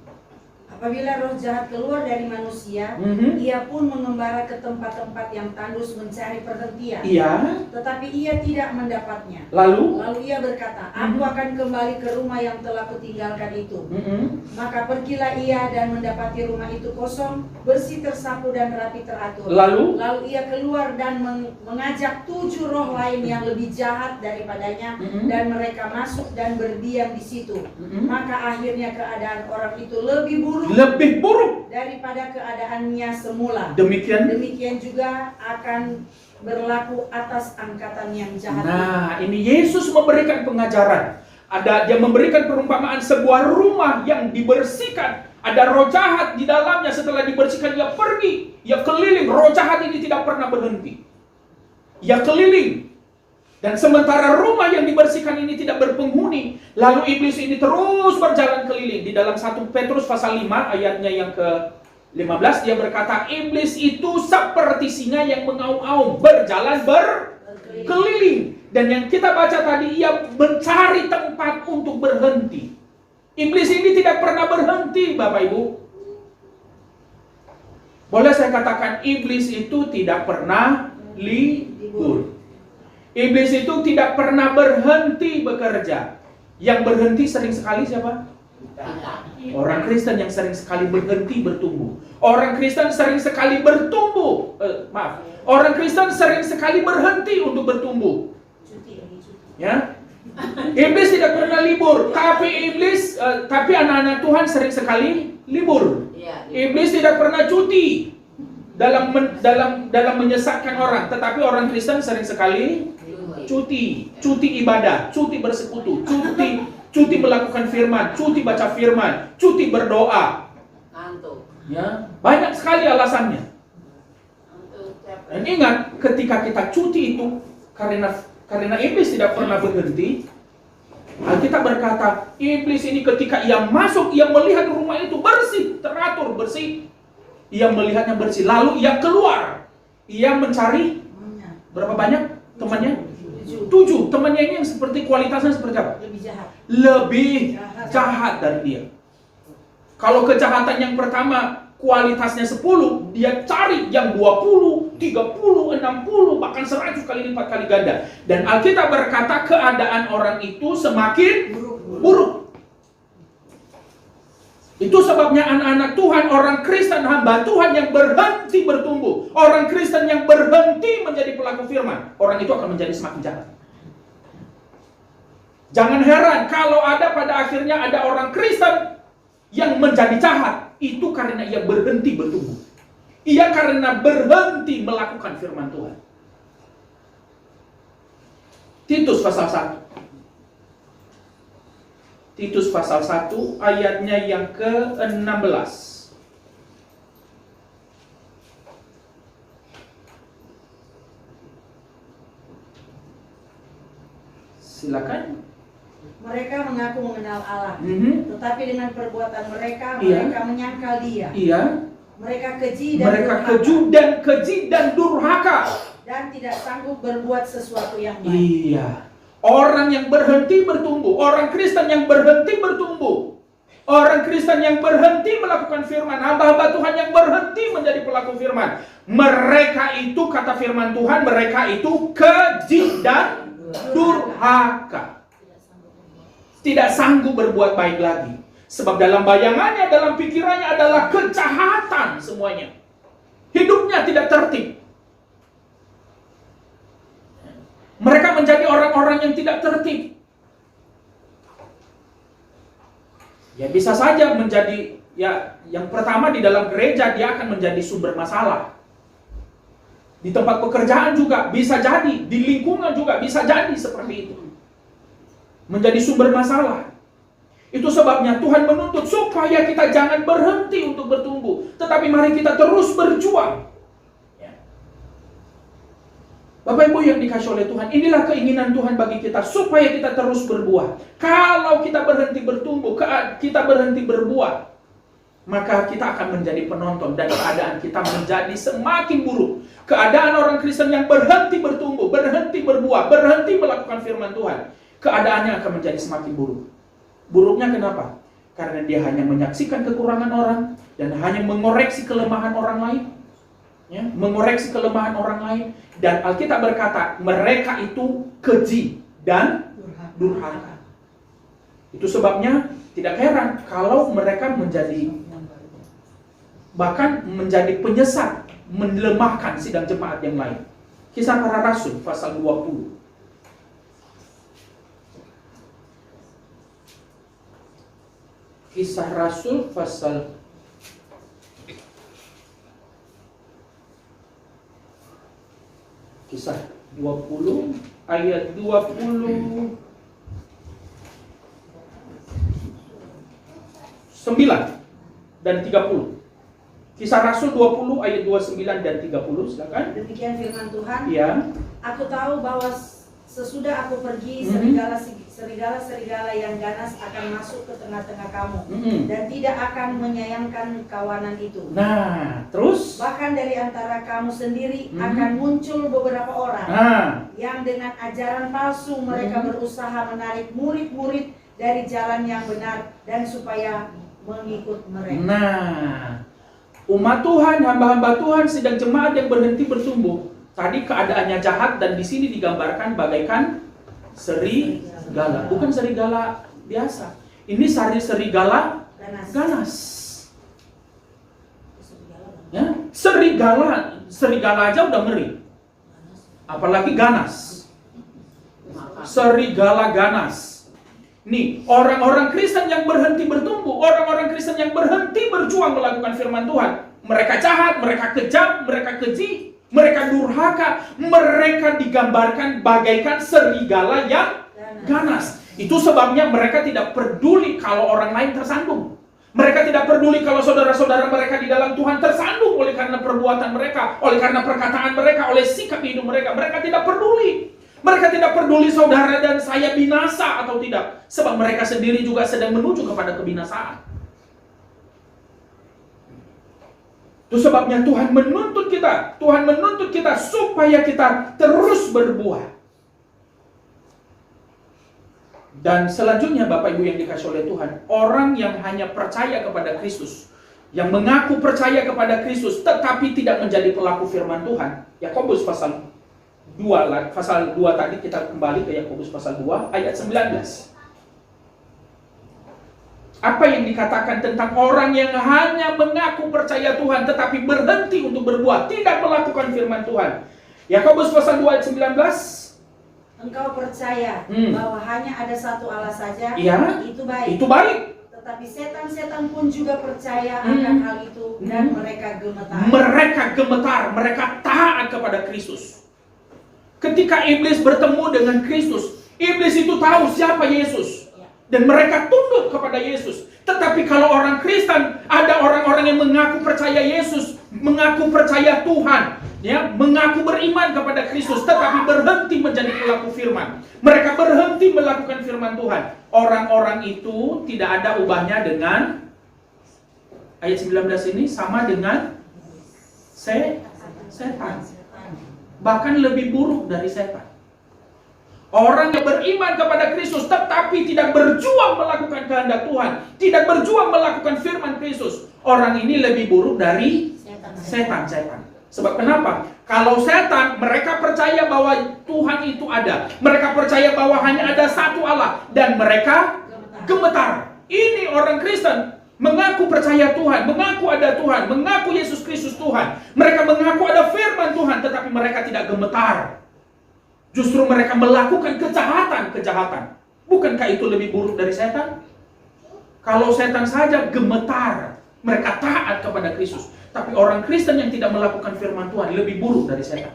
Apabila roh jahat keluar dari manusia, ia pun mengembara ke tempat-tempat yang tandus mencari perhentian. Iya. Tetapi ia tidak mendapatnya. Lalu? Lalu ia berkata, aku akan kembali ke rumah yang telah kutinggalkan itu. Maka pergilah ia dan mendapati rumah itu kosong, bersih, tersapu, dan rapi teratur. Lalu? Lalu ia keluar dan mengajak 7 roh lain yang lebih jahat daripadanya, dan mereka masuk dan berdiam di situ. Maka akhirnya keadaan orang itu lebih buruk daripada keadaannya semula. Demikian juga akan berlaku atas angkatan yang jahat. Nah, ini Yesus memberikan pengajaran. Dia memberikan perumpamaan sebuah rumah yang dibersihkan. Ada roh jahat di dalamnya. Setelah dibersihkan, ia pergi, ia keliling. Roh jahat ini tidak pernah berhenti. Ia keliling. Dan sementara rumah yang dibersihkan ini tidak berpenghuni, lalu iblis ini terus berjalan keliling. Di dalam 1 Petrus pasal 5 ayatnya yang ke-15, dia berkata, iblis itu seperti singa yang mengaum-aum, berjalan berkeliling. Dan yang kita baca tadi, ia mencari tempat untuk berhenti. Iblis ini tidak pernah berhenti, Bapak Ibu. Boleh saya katakan, iblis itu tidak pernah libur. Iblis itu tidak pernah berhenti bekerja. Yang berhenti sering sekali siapa? Orang Kristen yang sering sekali berhenti bertumbuh. Orang Kristen sering sekali bertumbuh. Orang Kristen sering sekali berhenti untuk bertumbuh. Ya, iblis tidak pernah libur. Tapi anak-anak Tuhan sering sekali libur. Iblis tidak pernah cuti dalam menyesatkan orang. Tetapi orang Kristen sering sekali cuti ibadah, cuti bersekutu, cuti melakukan firman, cuti baca firman, cuti berdoa. Ya, banyak sekali alasannya. Dan ingat, ketika kita cuti itu karena iblis tidak pernah berhenti. Alkitab berkata, iblis ini ketika ia masuk, ia melihat rumah itu bersih, teratur, bersih. Ia melihatnya bersih, lalu ia keluar. Ia mencari berapa banyak temannya? 7. Temannya ini yang seperti kualitasnya seperti apa? Lebih jahat dari dia. Kalau kejahatan yang pertama kualitasnya 10, dia cari yang 20, 30, 60, bahkan 100 kali lipat kali ganda. Dan Alkitab berkata keadaan orang itu semakin buruk. Itu sebabnya anak-anak Tuhan, orang Kristen, hamba Tuhan yang berhenti bertumbuh, orang Kristen yang berhenti menjadi pelaku firman, orang itu akan menjadi semakin jahat. Jangan heran kalau pada akhirnya ada orang Kristen yang menjadi jahat, itu karena ia berhenti bertumbuh. Ia karena berhenti melakukan firman Tuhan. Titus pasal 1. Titus pasal 1 ayatnya yang ke-16. Silakan. Mereka mengaku mengenal Allah, tetapi dengan perbuatan mereka menyangkal Dia. Iya. Mereka keji dan durhaka. Dan tidak sanggup berbuat sesuatu yang baik. Iya. Orang yang berhenti bertumbuh, orang Kristen yang berhenti bertumbuh, orang Kristen yang berhenti melakukan firman, hamba-hamba Tuhan yang berhenti menjadi pelaku firman, mereka itu, kata firman Tuhan, mereka itu keji dan durhaka. Tidak sanggup berbuat baik lagi. Sebab dalam bayangannya, dalam pikirannya adalah kejahatan semuanya. Hidupnya tidak tertib. Mereka menjadi orang-orang yang tidak tertib. Ya bisa saja menjadi, ya yang pertama di dalam gereja dia akan menjadi sumber masalah. Di tempat pekerjaan juga bisa jadi, di lingkungan juga bisa jadi seperti itu. Menjadi sumber masalah. Itu sebabnya Tuhan menuntut supaya kita jangan berhenti untuk bertumbuh, tetapi mari kita terus berjuang. Bapak Ibu yang dikasih oleh Tuhan, inilah keinginan Tuhan bagi kita supaya kita terus berbuah. Kalau kita berhenti bertumbuh, kita berhenti berbuah, maka kita akan menjadi penonton dan keadaan kita menjadi semakin buruk. Keadaan orang Kristen yang berhenti bertumbuh, berhenti berbuah, berhenti melakukan firman Tuhan, keadaannya akan menjadi semakin buruk. Buruknya kenapa? Karena dia hanya menyaksikan kekurangan orang dan hanya mengoreksi kelemahan orang lain. Ya, mengoreksi kelemahan orang lain. Dan Alkitab berkata, mereka itu keji dan durhaka. Itu sebabnya tidak heran kalau mereka bahkan menjadi penyesat, melemahkan sidang jemaat yang lain. Kisah Para Rasul pasal 20. Kisah Rasul pasal Kisah 20 ayat 29 dan 30. Kisah Rasul 20 ayat 29 dan 30, silakan. Demikian firman Tuhan. Ya. Aku tahu bahwa sesudah aku pergi, serigala-serigala yang ganas akan masuk ke tengah-tengah kamu dan tidak akan menyayangkan kawanan itu. Nah, terus Bahkan dari antara kamu sendiri akan muncul beberapa orang yang dengan ajaran palsu mereka berusaha menarik murid-murid dari jalan yang benar dan supaya mengikut mereka. Nah, umat Tuhan, hamba-hamba Tuhan, sidang jemaat yang berhenti bertumbuh. Tadi keadaannya jahat dan di sini digambarkan bagaikan serigala, bukan serigala biasa. Ini serigala ganas. Ya, serigala aja udah ngeri. Apalagi ganas. Serigala ganas. Nih, orang-orang Kristen yang berhenti bertumbuh, orang-orang Kristen yang berhenti berjuang melakukan firman Tuhan. Mereka jahat, mereka kejam, mereka keji. Mereka durhaka, mereka digambarkan bagaikan serigala yang ganas. Itu sebabnya mereka tidak peduli kalau orang lain tersandung. Mereka tidak peduli kalau saudara-saudara mereka di dalam Tuhan tersandung oleh karena perbuatan mereka, oleh karena perkataan mereka, oleh sikap hidup mereka. Mereka tidak peduli. Mereka tidak peduli saudara dan saya binasa atau tidak. Sebab mereka sendiri juga sedang menuju kepada kebinasaan. Itu sebabnya Tuhan menuntut kita supaya kita terus berbuah. Dan selanjutnya Bapak Ibu yang dikasih oleh Tuhan, orang yang hanya percaya kepada Kristus, yang mengaku percaya kepada Kristus tetapi tidak menjadi pelaku firman Tuhan. Yakobus pasal 2 tadi kita kembali ke Yakobus pasal 2 ayat 19. Apa yang dikatakan tentang orang yang hanya mengaku percaya Tuhan tetapi berhenti untuk berbuat, tidak melakukan firman Tuhan. Yakobus pasal 2 ayat 19. Engkau percaya bahwa hanya ada satu Allah saja, Ya, itu baik. itu baik. Tetapi setan-setan pun juga percaya akan hal itu dan mereka gemetar. Mereka gemetar, mereka taat kepada Kristus. Ketika iblis bertemu dengan Kristus, iblis itu tahu siapa Yesus. Dan mereka tunduk kepada Yesus. Tetapi kalau orang Kristen, ada orang-orang yang mengaku percaya Yesus, mengaku percaya Tuhan, ya, mengaku beriman kepada Kristus, tetapi berhenti menjadi pelaku firman. Mereka berhenti melakukan firman Tuhan. Orang-orang itu tidak ada ubahnya dengan ayat 19 ini sama dengan setan. Bahkan lebih buruk dari setan. Orang yang beriman kepada Kristus tetapi tidak berjuang melakukan kehendak Tuhan, tidak berjuang melakukan firman Kristus, orang ini lebih buruk dari setan. Sebab kenapa? Kalau setan, mereka percaya bahwa Tuhan itu ada. Mereka percaya bahwa hanya ada satu Allah dan mereka gemetar. Ini orang Kristen mengaku percaya Tuhan, mengaku ada Tuhan, mengaku Yesus Kristus Tuhan. Mereka mengaku ada firman Tuhan tetapi mereka tidak gemetar. Justru mereka melakukan kejahatan. Bukankah itu lebih buruk dari setan? Kalau setan saja gemetar, mereka taat kepada Kristus. Tapi orang Kristen yang tidak melakukan firman Tuhan lebih buruk dari setan.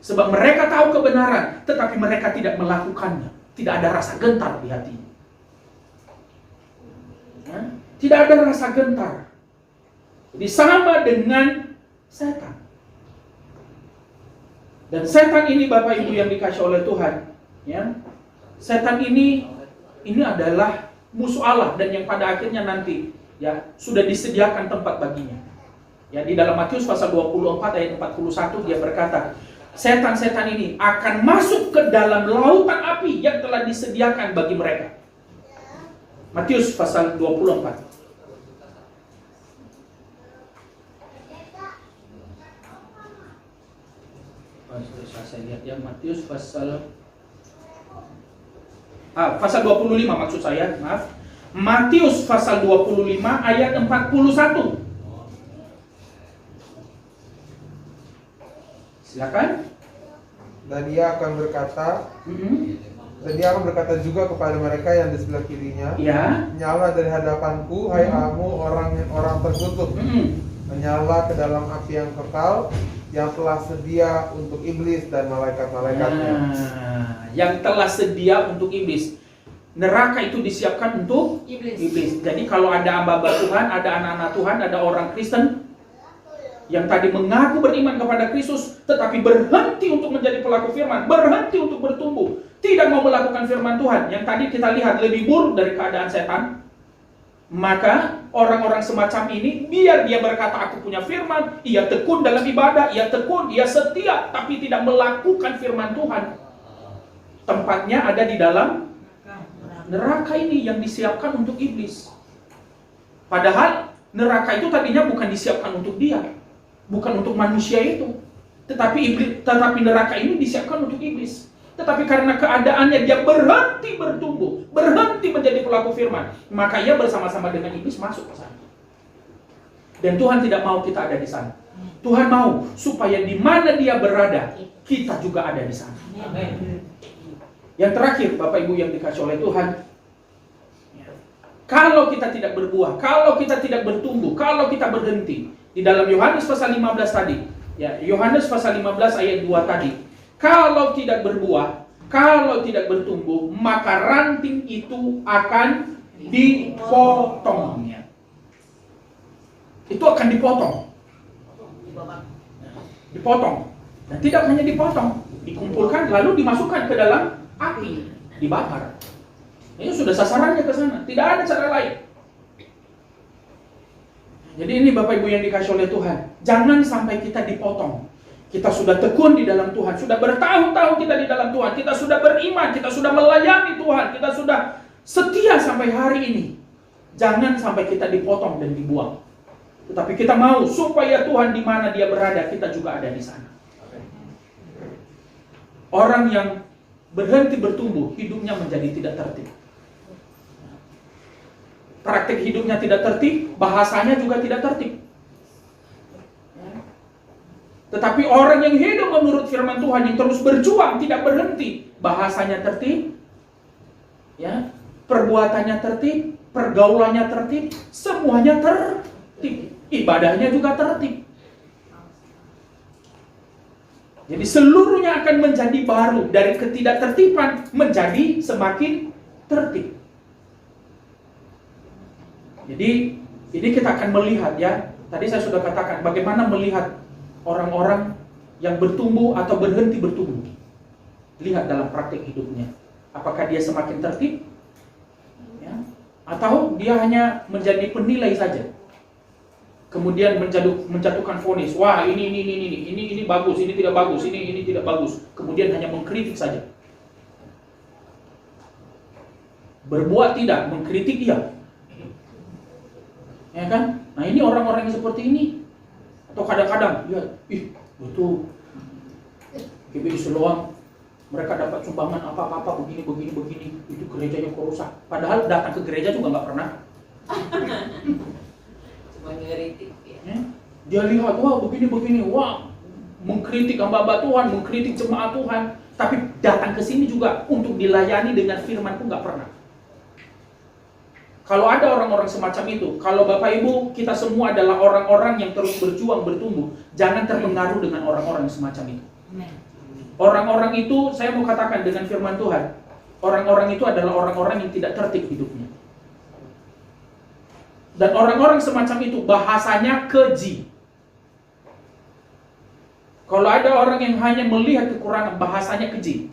Sebab mereka tahu kebenaran, tetapi mereka tidak melakukannya. Tidak ada rasa gentar di hatinya. Tidak ada rasa gentar. Jadi sama dengan setan. Dan setan ini Bapak Ibu yang dikasih oleh Tuhan, ya, setan ini adalah musuh Allah dan yang pada akhirnya nanti, ya, sudah disediakan tempat baginya. Ya, di dalam Matius pasal 24 ayat 41 dia berkata, setan-setan ini akan masuk ke dalam lautan api yang telah disediakan bagi mereka. Matius pasal 24. Saya lihat ya, Matius pasal 25 maksud saya, maaf. Matius pasal 25 ayat 41. Silakan. Dan dia akan berkata juga kepada mereka yang di sebelah kirinya, Ya. "Nyala dari hadapanku, hai kamu orang terkutuk, menyala ke dalam api yang kekal, yang telah sedia untuk iblis dan malaikat-malaikatnya." Yang telah sedia untuk iblis. Neraka itu disiapkan untuk Iblis. Jadi kalau ada hamba Tuhan, ada anak-anak Tuhan, ada orang Kristen yang tadi mengaku beriman kepada Kristus, tetapi berhenti untuk menjadi pelaku firman, berhenti untuk bertumbuh, tidak mau melakukan firman Tuhan, yang tadi kita lihat lebih buruk dari keadaan setan, maka orang-orang semacam ini, biar dia berkata aku punya firman, ia tekun dalam ibadah, ia tekun, ia setia, tapi tidak melakukan firman Tuhan, tempatnya ada di dalam neraka ini yang disiapkan untuk iblis. Padahal neraka itu tadinya bukan disiapkan untuk dia, bukan untuk manusia itu, tetapi neraka ini disiapkan untuk iblis. Tetapi karena keadaannya dia berhenti bertumbuh, berhenti menjadi pelaku firman, maka ia bersama-sama dengan iblis masuk ke sana. Dan Tuhan tidak mau kita ada di sana. Tuhan mau supaya di mana dia berada, kita juga ada di sana. Yang terakhir, Bapak Ibu yang dikasih oleh Tuhan, kalau kita tidak berbuah, kalau kita tidak bertumbuh, kalau kita berhenti, di dalam Yohanes pasal 15 tadi, ya, Yohanes pasal 15 ayat 2 tadi, kalau tidak berbuah, kalau tidak bertumbuh, maka ranting itu akan dipotongnya. Itu akan dipotong. Dipotong. Dan tidak hanya dipotong, dikumpulkan lalu dimasukkan ke dalam api, dibakar. Ini sudah sasarannya ke sana, tidak ada cara lain. Jadi ini Bapak Ibu yang dikasih oleh Tuhan, jangan sampai kita dipotong. Kita sudah tekun di dalam Tuhan, sudah bertahun-tahun kita di dalam Tuhan, kita sudah beriman, kita sudah melayani Tuhan, kita sudah setia sampai hari ini. Jangan sampai kita dipotong dan dibuang. Tetapi kita mau supaya Tuhan di mana dia berada, kita juga ada di sana. Orang yang berhenti bertumbuh, hidupnya menjadi tidak tertib. Praktik hidupnya tidak tertib, bahasanya juga tidak tertib. Tetapi orang yang hidup menurut firman Tuhan, yang terus berjuang, tidak berhenti, bahasanya tertib, ya, perbuatannya tertib, pergaulannya tertib, semuanya tertib, ibadahnya juga tertib. Jadi seluruhnya akan menjadi baru, dari ketidaktertiban menjadi semakin tertib. Jadi ini kita akan melihat, ya, tadi saya sudah katakan bagaimana melihat orang-orang yang bertumbuh atau berhenti bertumbuh. Lihat dalam praktik hidupnya, apakah dia semakin tertib, ya, atau dia hanya menjadi penilai saja, kemudian menjatuhkan vonis, wah ini bagus, ini tidak bagus, ini tidak bagus, kemudian hanya mengkritik saja. Berbuat tidak, mengkritik iya. Ya kan? Nah ini orang-orang yang seperti ini. Atau kadang-kadang, ya, betul, GBI Siloam, mereka dapat sumbangan apa-apa, begini, itu gerejanya kok rusak. Padahal datang ke gereja juga nggak pernah. Cuma ngeritik ya. Dia lihat, wah begini, wah, mengkritik hamba Tuhan, mengkritik jemaat Tuhan, tapi datang ke sini juga untuk dilayani dengan firman pun nggak pernah. Kalau ada orang-orang semacam itu, kalau Bapak Ibu kita semua adalah orang-orang yang terus berjuang bertumbuh, jangan terpengaruh dengan orang-orang semacam itu. Orang-orang itu, saya mau katakan dengan firman Tuhan, orang-orang itu adalah orang-orang yang tidak tertib hidupnya. Dan orang-orang semacam itu bahasanya keji. Kalau ada orang yang hanya melihat kekurangan, bahasanya keji.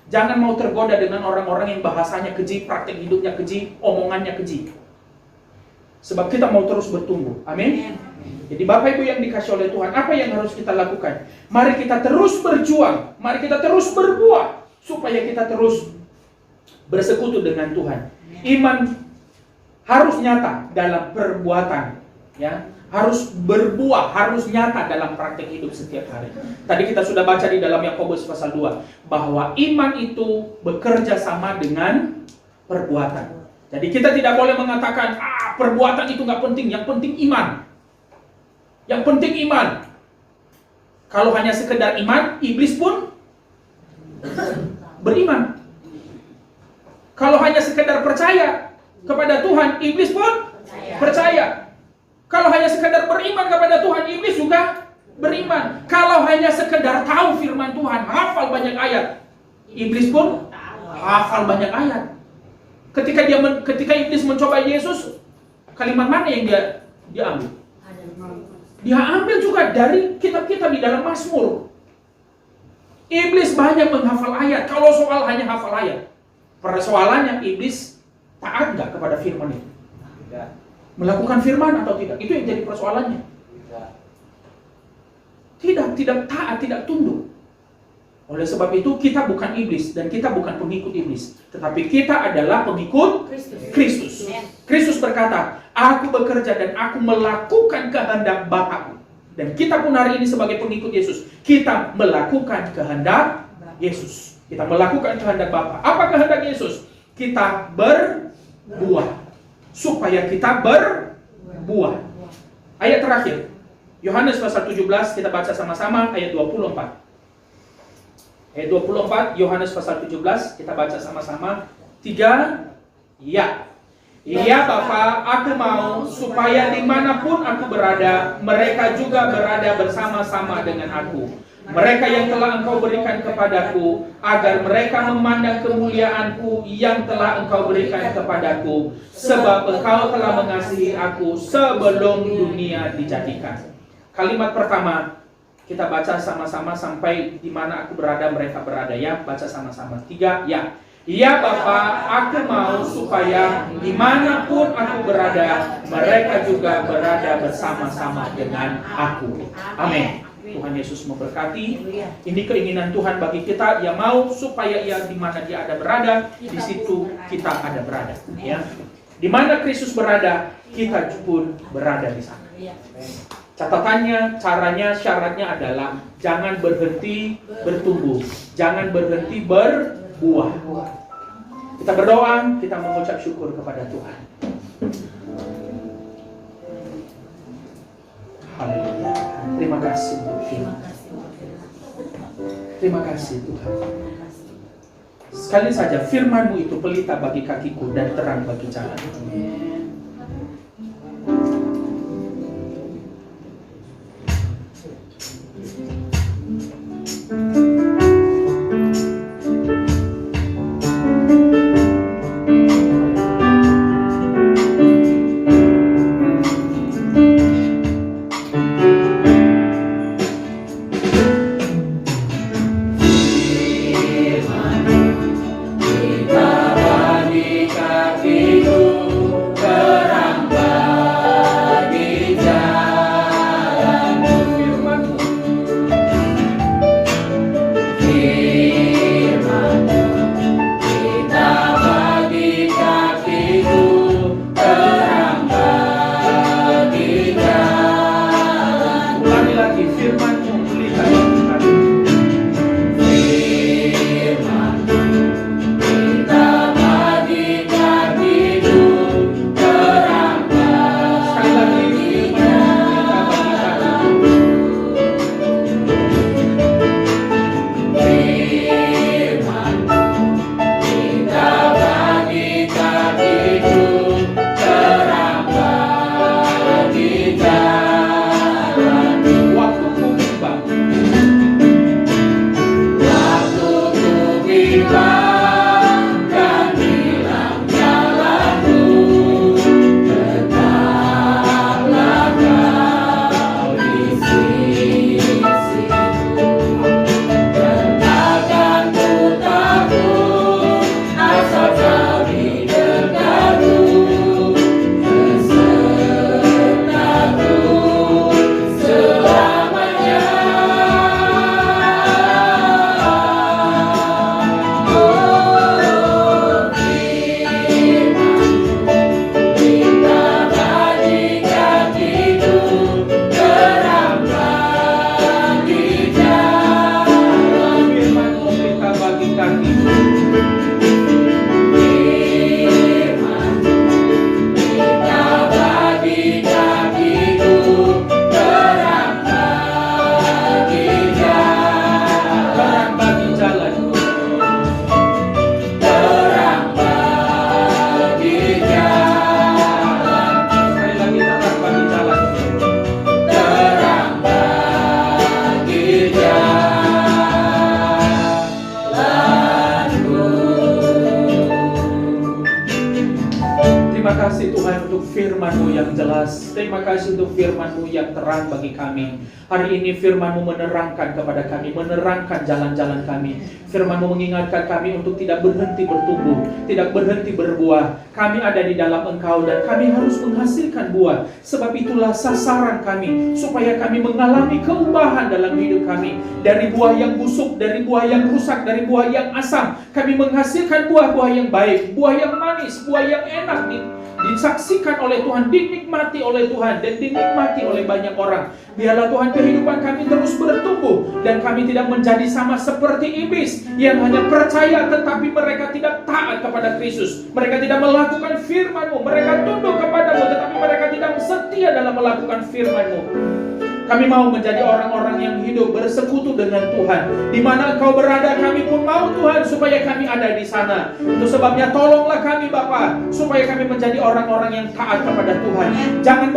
Jangan mau tergoda dengan orang-orang yang bahasanya keji, praktek hidupnya keji, omongannya keji. Sebab kita mau terus bertumbuh. Amin. Jadi Bapak Ibu yang dikasih oleh Tuhan, apa yang harus kita lakukan? Mari kita terus berjuang, mari kita terus berbuah, supaya kita terus bersekutu dengan Tuhan. Iman harus nyata dalam perbuatan, ya. Harus berbuah, harus nyata dalam praktek hidup setiap hari. Tadi kita sudah baca di dalam Yakobus pasal 2 bahwa iman itu bekerja sama dengan perbuatan. Jadi kita tidak boleh mengatakan perbuatan itu nggak penting, yang penting iman. Yang penting iman. Kalau hanya sekedar iman, iblis pun beriman. Kalau hanya sekedar percaya kepada Tuhan, iblis pun percaya. Kalau hanya sekedar beriman kepada Tuhan, iblis juga beriman. Kalau hanya sekedar tahu firman Tuhan, hafal banyak ayat, iblis pun hafal banyak ayat. Ketika iblis mencoba Yesus, kalimat mana yang dia ambil? Dia ambil juga dari kitab-kitab di dalam Mazmur. Iblis banyak menghafal ayat. Kalau soal hanya hafal ayat, persoalannya iblis taat nggak kepada firman itu? Tidak. Melakukan firman atau tidak? Itu yang jadi persoalannya. Tidak taat, tidak tunduk. Oleh sebab itu kita bukan iblis dan kita bukan pengikut iblis, tetapi kita adalah pengikut Kristus. Kristus berkata, aku bekerja dan aku melakukan kehendak Bapakku. Dan kita pun hari ini sebagai pengikut Yesus, kita melakukan kehendak Yesus. Kita melakukan kehendak Bapa. Apa kehendak Yesus? Kita berbuah. Supaya kita berbuah. Ayat terakhir, Yohanes pasal 17, kita baca sama-sama ayat 24. Ayat 24, Yohanes pasal 17, kita baca sama-sama. 3, ya. Ya Bapa, aku mau supaya dimanapun aku berada, mereka juga berada bersama-sama dengan aku. Mereka yang telah Engkau berikan kepadaku, agar mereka memandang kemuliaanku yang telah Engkau berikan kepadaku, sebab Engkau telah mengasihi aku sebelum dunia dijadikan. Kalimat pertama, kita baca sama-sama sampai di mana aku berada, mereka berada, ya. Baca sama-sama. 3, ya. Ya Bapa, aku mau supaya dimanapun aku berada, mereka juga berada bersama-sama dengan aku. Amin. Tuhan Yesus memberkati. Ini keinginan Tuhan bagi kita yang mau supaya ia di mana dia ada berada, di situ kita ada berada. Ya. Di mana Kristus berada, kita pun berada di sana. Catatannya, caranya, syaratnya adalah jangan berhenti bertumbuh, jangan berhenti berbuah. Kita berdoa, kita mengucap syukur kepada Tuhan. Haleluya. Terima kasih Tuhan. Terima kasih Tuhan. Sekali saja firman-Mu itu pelita bagi kakiku dan terang bagi jalanku. untuk firman-Mu yang jelas. Terima kasih untuk firman-Mu yang terang bagi kami. Hari ini firman-Mu menerangkan kepada kami, menerangkan jalan-jalan kami. Firman-Mu mengingatkan kami untuk tidak berhenti bertumbuh, tidak berhenti berbuah. Kami ada di dalam Engkau dan kami harus menghasilkan buah. Sebab itulah sasaran kami, supaya kami mengalami keubahan dalam hidup kami. Dari buah yang busuk, dari buah yang rusak, dari buah yang asam, kami menghasilkan buah-buah yang baik, buah yang manis, buah yang enak, disaksikan oleh Tuhan, dinikmati oleh Tuhan, dan dinikmati oleh banyak orang. Biarlah Tuhan kehidupan kami terus bertumbuh, dan kami tidak menjadi sama seperti iblis yang hanya percaya tetapi mereka tidak taat kepada Kristus. Mereka tidak melakukan firman-Mu, mereka tunduk kepadamu tetapi mereka tidak setia dalam melakukan firman-Mu. Kami mau menjadi orang-orang yang hidup bersekutu dengan Tuhan. Di mana Engkau berada, kami pun mau Tuhan, supaya kami ada di sana. Itu sebabnya tolonglah kami Bapa, supaya kami menjadi orang-orang yang taat kepada Tuhan. Jangan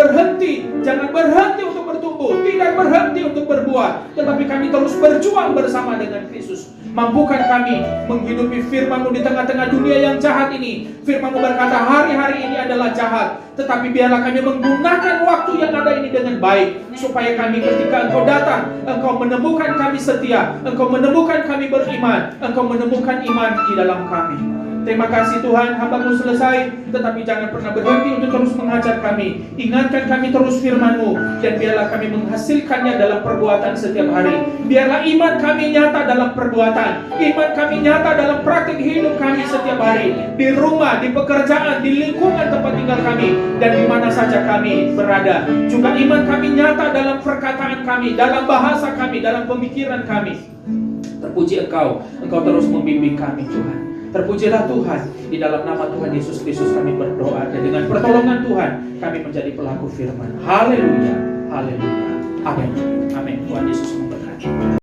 berhenti untuk bertumbuh, tidak berhenti untuk berbuah, tetapi kami terus berjuang bersama dengan Kristus. Mampukan kami menghidupi firman-Mu di tengah-tengah dunia yang jahat ini. Firman-Mu berkata hari-hari ini adalah jahat, tetapi biarlah kami menggunakan waktu yang ada ini dengan baik, supaya kami ketika Engkau datang, Engkau menemukan kami setia, Engkau menemukan kami beriman, Engkau menemukan iman di dalam kami. Terima kasih Tuhan, hamba-Mu selesai, tetapi jangan pernah berhenti untuk terus mengajar kami. Ingatkan kami terus firman-Mu, dan biarlah kami menghasilkannya dalam perbuatan setiap hari. Biarlah iman kami nyata dalam perbuatan, iman kami nyata dalam praktik hidup kami setiap hari, di rumah, di pekerjaan, di lingkungan tempat tinggal kami, dan di mana saja kami berada. Juga iman kami nyata dalam perkataan kami, dalam bahasa kami, dalam pemikiran kami. Terpuji Engkau terus membimbing kami Tuhan. Terpujilah Tuhan, di dalam nama Tuhan Yesus Kristus kami berdoa, dan dengan pertolongan Tuhan kami menjadi pelaku firman. Haleluya, haleluya, amin, amin. Tuhan Yesus memberkati.